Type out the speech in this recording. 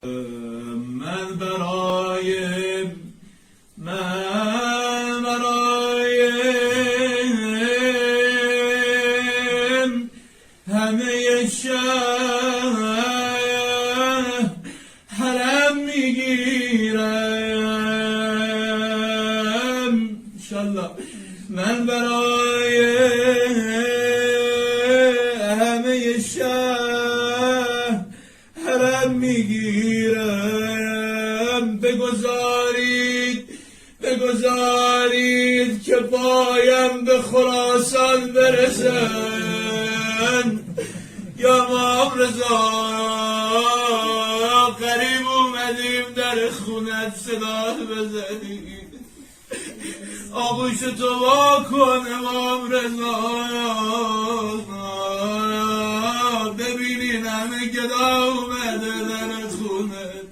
من برای همه شهر حرم میگیرم انشالله. من برای همه شهر حرم میگیرم. بگذارید که پایم به خراسان برسن. یا امام رضا قریب اومدیم در خونت صدا بزنیم. آغوش تو وا کن امام رضا. ببینین همه گدا اومده در خونت.